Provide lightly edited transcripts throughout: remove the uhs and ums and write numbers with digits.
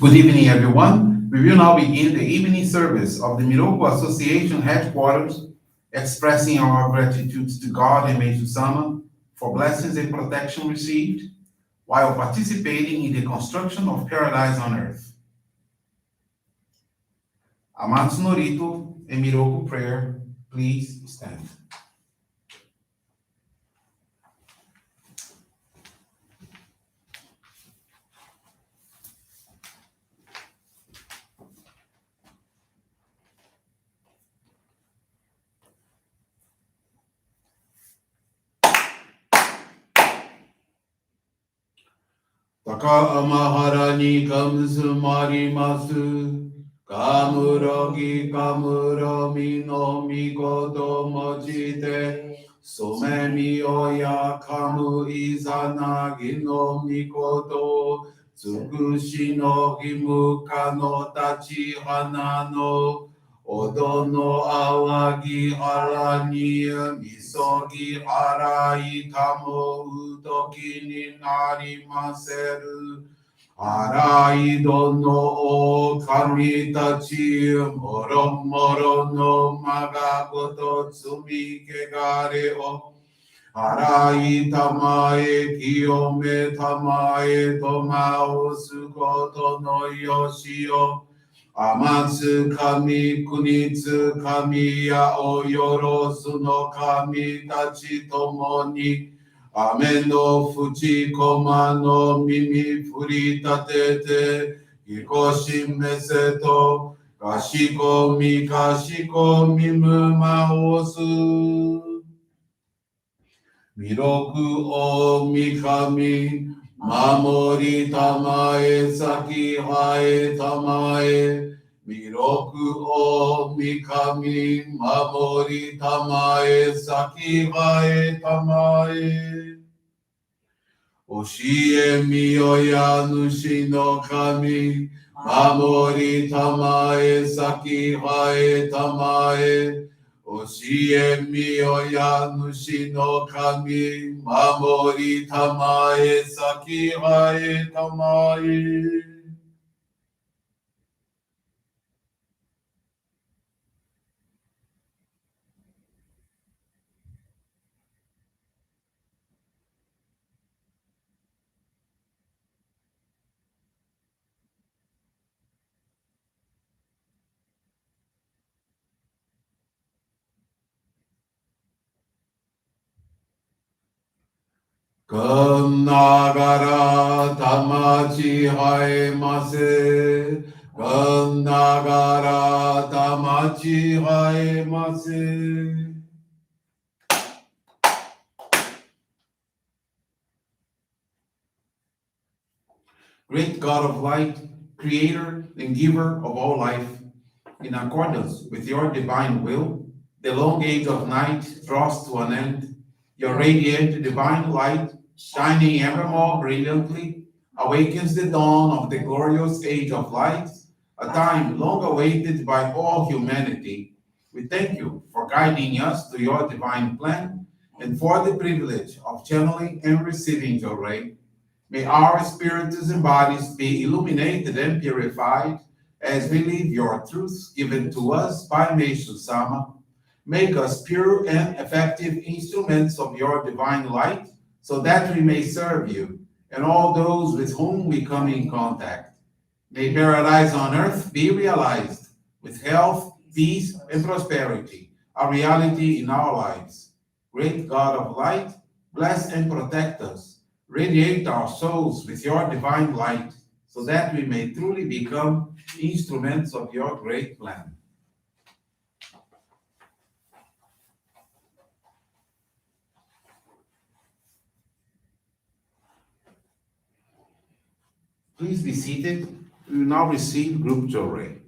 Good evening, everyone. We will now begin the evening service of the Miroku Association headquarters, expressing our gratitude to God and Meishu-sama for blessings and protection received while participating in the construction of paradise on earth. Amatsu-Norito and Miroku Prayer, please stand. Taka amahara ni kamsu marimasu. Kamurogi kamuromi no mikoto mochite. Somemi oya kamu izanagi no mikoto. Tsukushi no himuka no tachi hana no. Odo no awagi hara ni misogi harai kamo utoki ni narimaseru. Arai dono o kami tachi moro moro no magagoto tsumi kegare o. Arai tamae kiyome tamae tomao sukoto no yoshio. Amatsu kami kunitsu kami ya o yorosu no kami tachi tomoni. Amen no fuchi koma no mimi furitatete. Hikoshi meseto. Kashiko mi kashiko mimu maosu. Miroku o mikami. Mamori tamae saki hae tamae. Miroku o mikami. Mamori tamae saki hae tamae. Oshie miyoya nushi no kami. Mamori tamae saki hae tamae. Oshie miyoya nushi no kami. Mamori tamae saki hae tamae. Nagara tamachi haemase. Nagara tamachi haemase. Great God of light, creator and giver of all life, in accordance with your divine will, the long age of night draws to an end. Your radiant divine light, shining ever more brilliantly, awakens the dawn of the glorious age of light, a time long awaited by all humanity. We thank you for guiding us to your divine plan and for the privilege of channeling and receiving Johrei. May our spirits and bodies be illuminated and purified as we live your truths given to us by Meishu-sama. Make us pure and effective instruments of your divine light so that we may serve you and all those with whom we come in contact. May paradise on earth be realized with health, peace, and prosperity, a reality in our lives. Great God of light, bless and protect us. Radiate our souls with your divine light so that we may truly become instruments of your great plan. Please be seated. We will now receive group Johrei.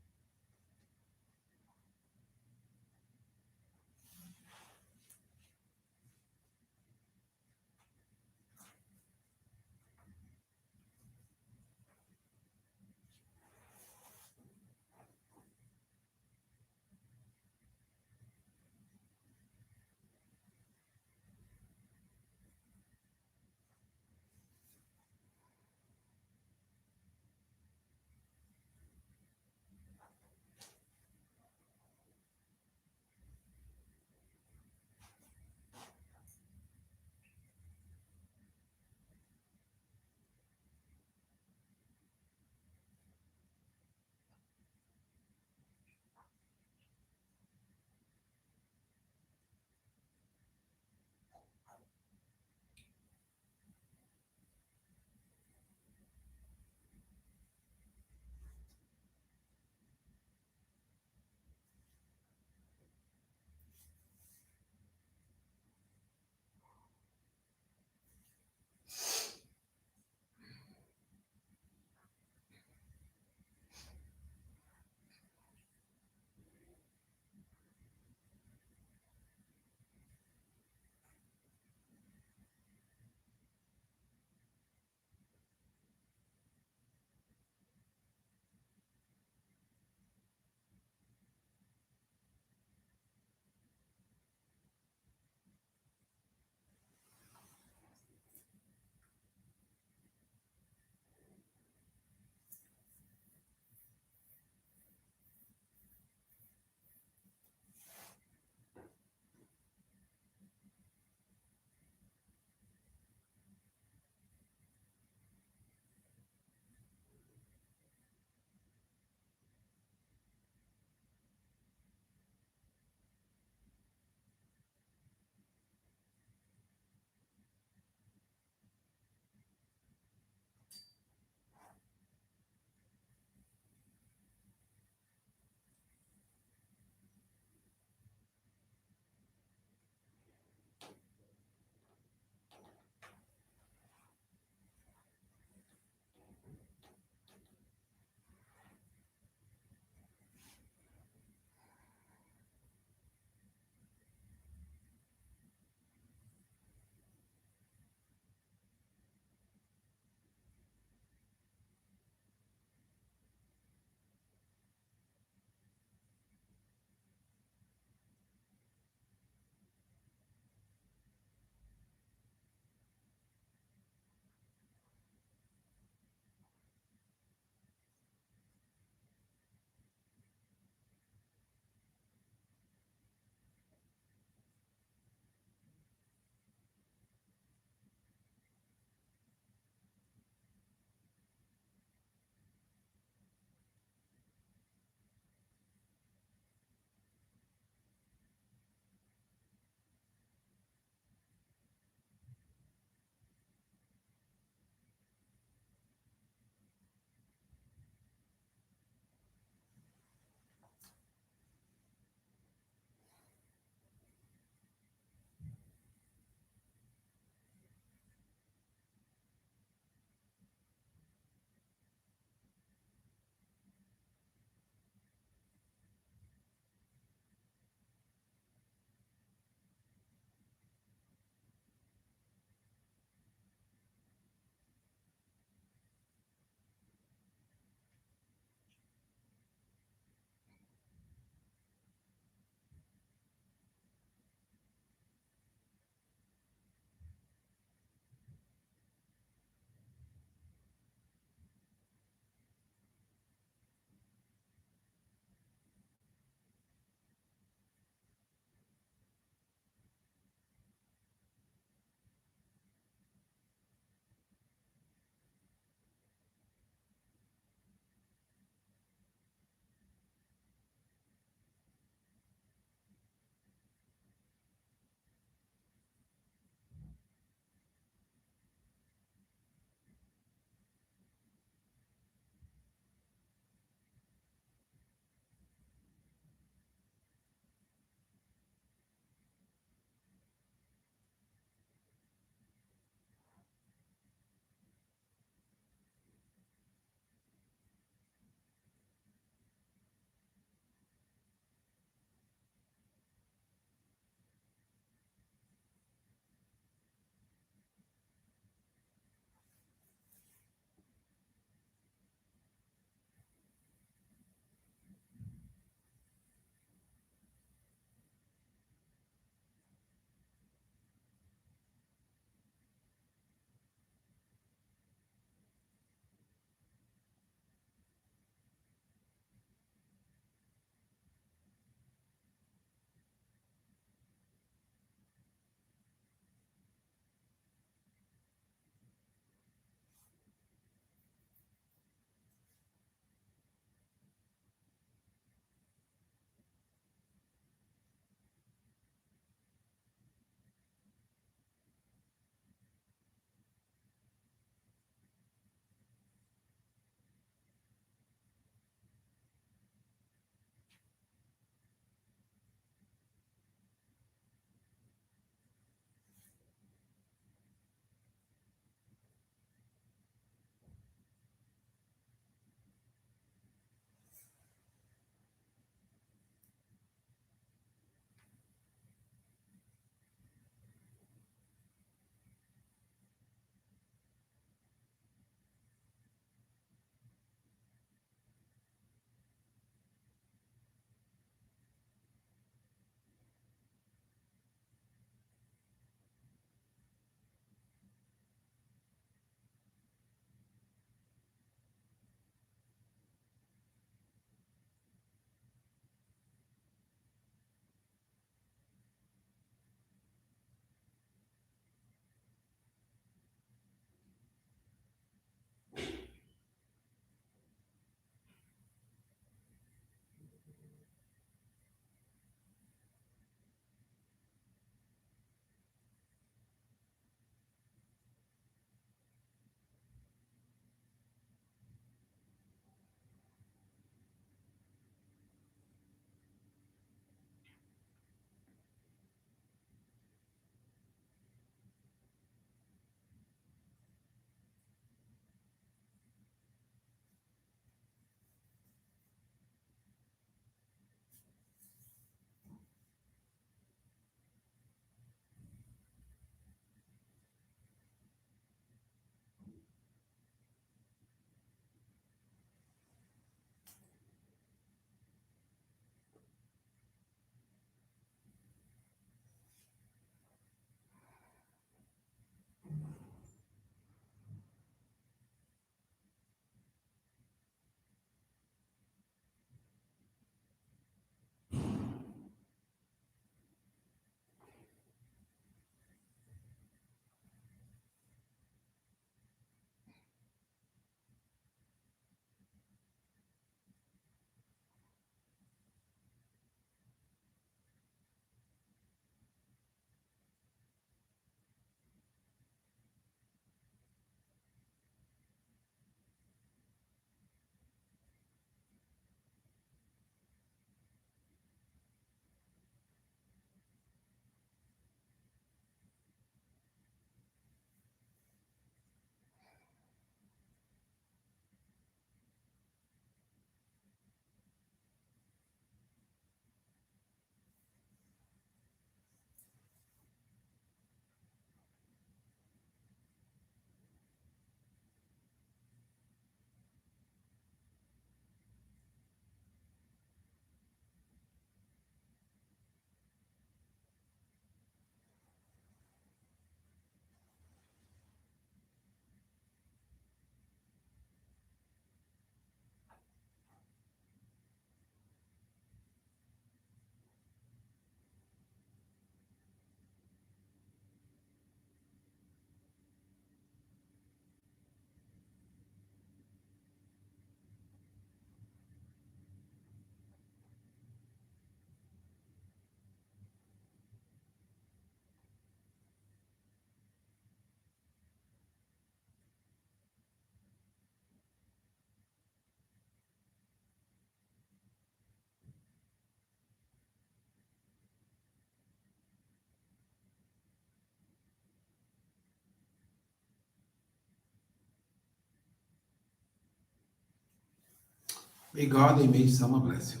May God and Meishu-sama bless you.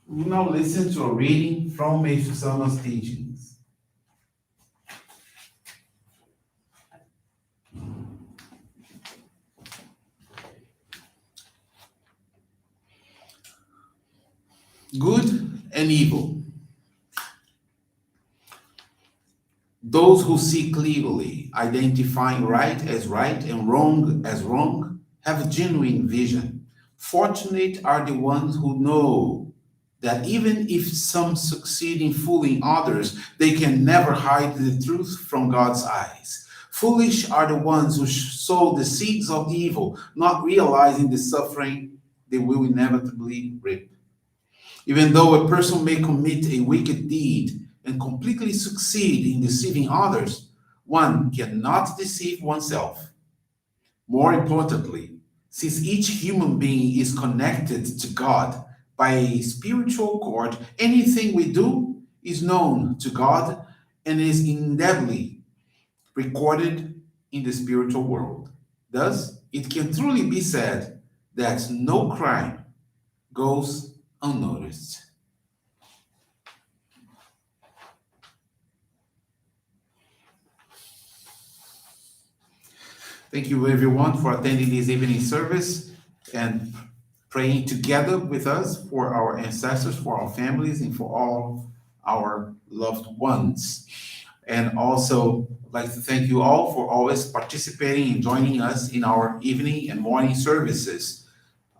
We will now listen to a reading from Meishu-sama's teachings. Good and evil. Those who see clearly, identifying right as right and wrong as wrong, have a genuine vision. Fortunate are the ones who know that even if some succeed in fooling others, they can never hide the truth from God's eyes. Foolish are the ones who sow the seeds of evil, not realizing the suffering they will inevitably reap. Even though a person may commit a wicked deed and completely succeed in deceiving others, one cannot deceive oneself. More importantly, since each human being is connected to God by a spiritual cord, anything we do is known to God and is indelibly recorded in the spiritual world. Thus, it can truly be said that no crime goes unnoticed. Thank you, everyone, for attending this evening service and praying together with us for our ancestors, for our families, and for all our loved ones. And also, I'd like to thank you all for always participating and joining us in our evening and morning services.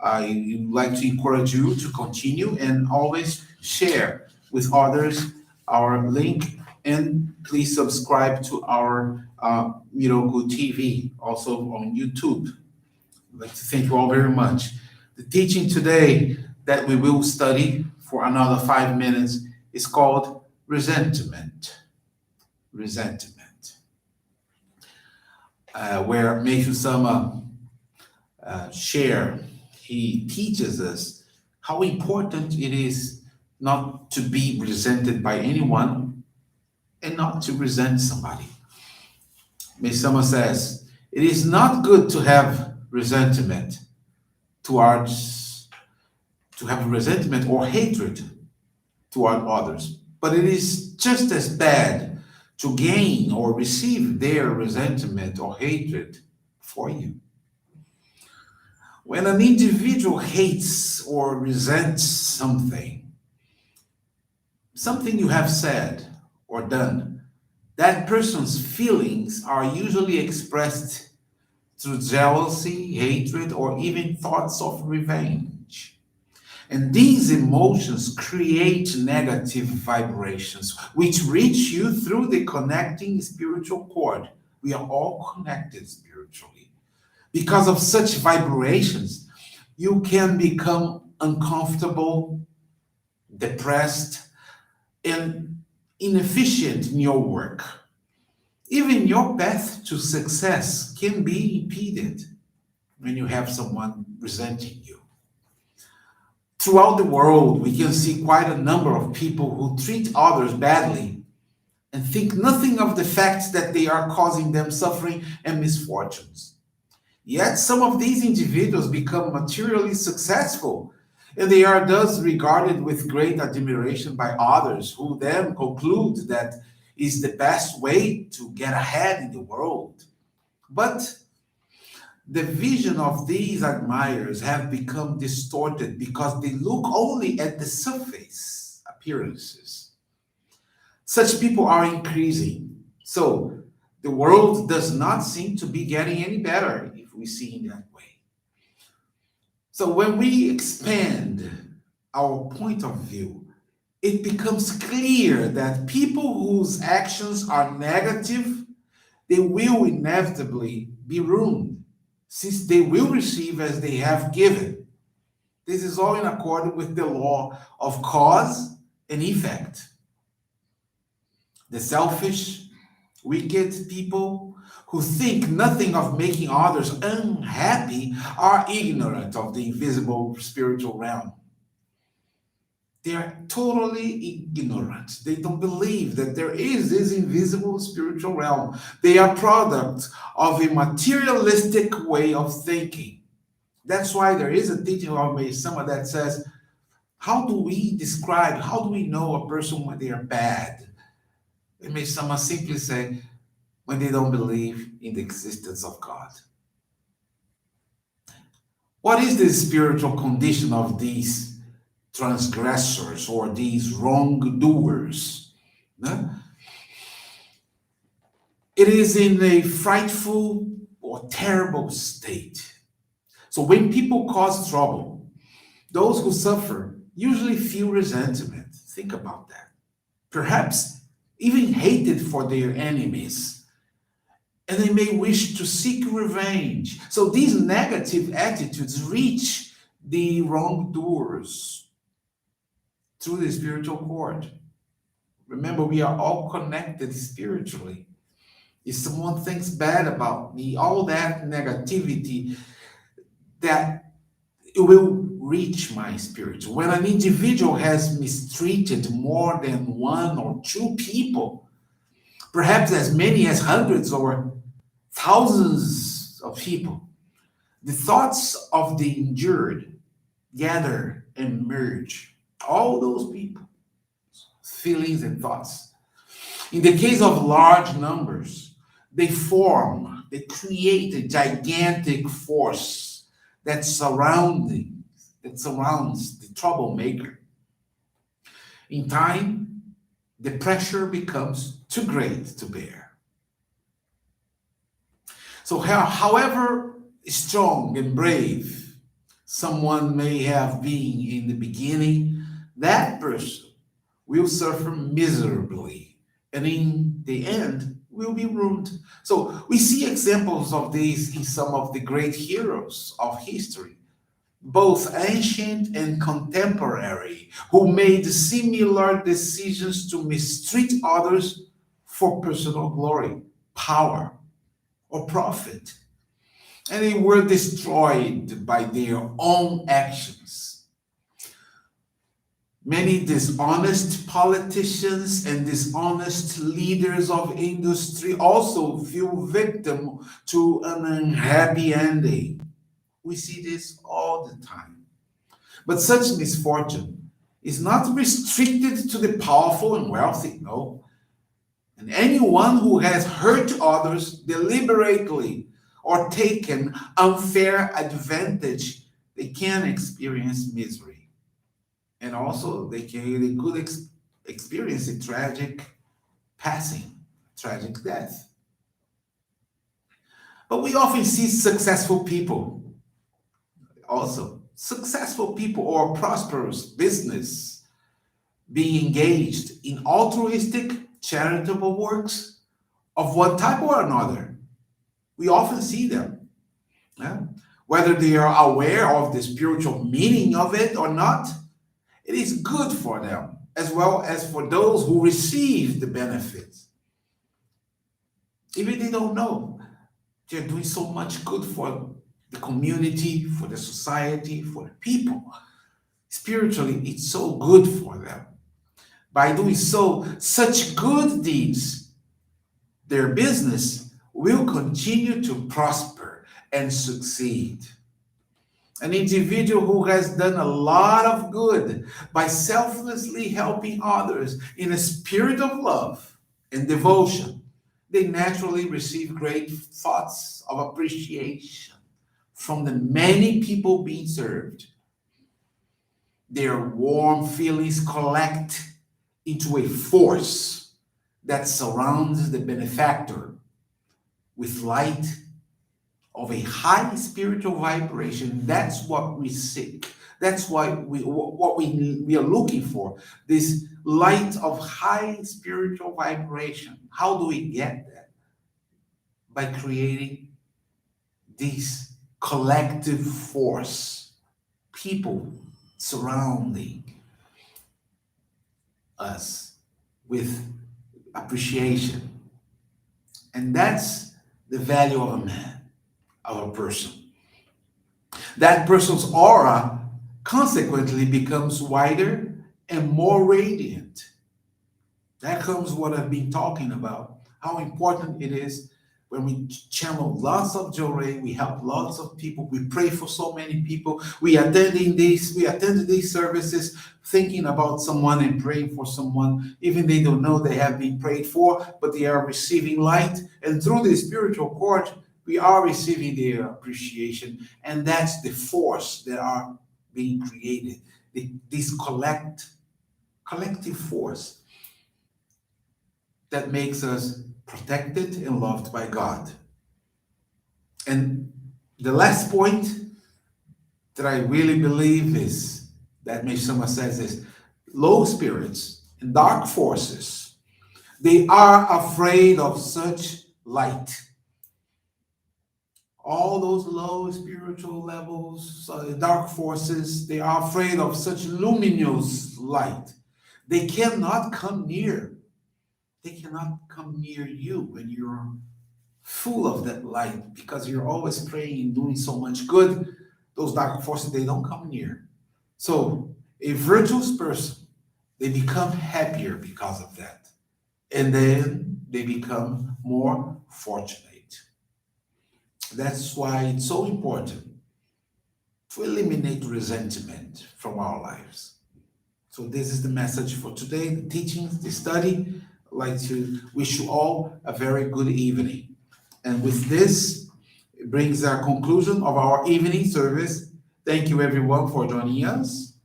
I would like to encourage you to continue and always share with others our link, and please subscribe to our Miroku TV, also on YouTube. I'd like to thank you all very much. The teaching today that we will study for another 5 minutes is called resentment. Resentment. Where Meishu-sama he teaches us how important it is not to be resented by anyone and not to resent somebody. Meishu-sama says, it is not good to have resentment or hatred toward others, but it is just as bad to gain or receive their resentment or hatred for you. When an individual hates or resents something you have said or done, that person's feelings are usually expressed through jealousy, hatred, or even thoughts of revenge. And these emotions create negative vibrations, which reach you through the connecting spiritual cord. We are all connected spiritually. Because of such vibrations, you can become uncomfortable, depressed, and inefficient in your work. Even your path to success can be impeded when you have someone resenting you. Throughout the world, we can see quite a number of people who treat others badly and think nothing of the fact that they are causing them suffering and misfortunes. Yet some of these individuals become materially successful, and they are thus regarded with great admiration by others, who then conclude that is the best way to get ahead in the world. But the vision of these admirers have become distorted because they look only at the surface appearances. Such people are increasing. So the world does not seem to be getting any better if we see in that way. So when we expand our point of view, it becomes clear that people whose actions are negative, they will inevitably be ruined, since they will receive as they have given. This is all in accordance with the law of cause and effect. The selfish, wicked people who think nothing of making others unhappy are ignorant of the invisible spiritual realm. They are totally ignorant. They don't believe that there is this invisible spiritual realm. They are products of a materialistic way of thinking. That's why there is a teaching of Meishu-sama that says, how do we describe, how do we know a person when they are bad? And Meishu-sama simply say, when they don't believe in the existence of God. What is the spiritual condition of these transgressors or these wrongdoers? No? It is in a frightful or terrible state. So when people cause trouble, those who suffer usually feel resentment. Think about that. Perhaps even hated for their enemies. And they may wish to seek revenge. So these negative attitudes reach the wrongdoers through the spiritual cord. Remember, we are all connected spiritually. If someone thinks bad about me, all that negativity, that it will reach my spirit. When an individual has mistreated more than one or two people, perhaps as many as hundreds or thousands of people, the thoughts of the injured gather and merge. All those people, feelings and thoughts. In the case of large numbers, they create a gigantic force that surrounds the troublemaker. In time, the pressure becomes too great to bear. So, however strong and brave someone may have been in the beginning, that person will suffer miserably and in the end will be ruined. So we see examples of this in some of the great heroes of history, both ancient and contemporary, who made similar decisions to mistreat others for personal glory, power, or profit. And they were destroyed by their own actions. Many dishonest politicians and dishonest leaders of industry also fell victim to an unhappy ending. We see this all the time. But such misfortune is not restricted to the powerful and wealthy, no. And anyone who has hurt others deliberately or taken unfair advantage, they can experience misery. And also they could experience a tragic passing, tragic death. But we often see successful people, also successful people or prosperous business being engaged in altruistic charitable works of one type or another. We often see them. Yeah? Whether they are aware of the spiritual meaning of it or not, it is good for them, as well as for those who receive the benefits. Even they don't know, they're doing so much good for the community, for the society, for the people. Spiritually, it's so good for them. By doing so, such good deeds, their business will continue to prosper and succeed. An individual who has done a lot of good by selflessly helping others in a spirit of love and devotion, they naturally receive great thoughts of appreciation from the many people being served. Their warm feelings collect into a force that surrounds the benefactor with light of a high spiritual vibration. That's what we seek. That's what we are looking for. This light of high spiritual vibration. How do we get that? By creating this collective force, people surrounding us with appreciation. And that's the value of a man, of a person. That person's aura consequently becomes wider and more radiant. That comes what I've been talking about, how important it is when we channel lots of Johrei, we help lots of people, we pray for so many people, we attend these services thinking about someone and praying for someone, even they don't know they have been prayed for, but they are receiving light. And through the spiritual cord, we are receiving their appreciation. And that's the force that are being created. This collective force that makes us protected and loved by God. And the last point that I really believe is that Meishu-sama says is low spirits and dark forces, they are afraid of such light. All those low spiritual levels, dark forces, they are afraid of such luminous light. They cannot come near. They cannot come near you when you're full of that light because you're always praying and doing so much good. Those dark forces, they don't come near. So a virtuous person, they become happier because of that. And then they become more fortunate. That's why it's so important to eliminate resentment from our lives. So this is the message for today, the teachings, the study. I'd like to wish you all a very good evening. And with this, it brings our conclusion of our evening service. Thank you everyone for joining us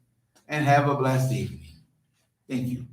and have a blessed evening. Thank you.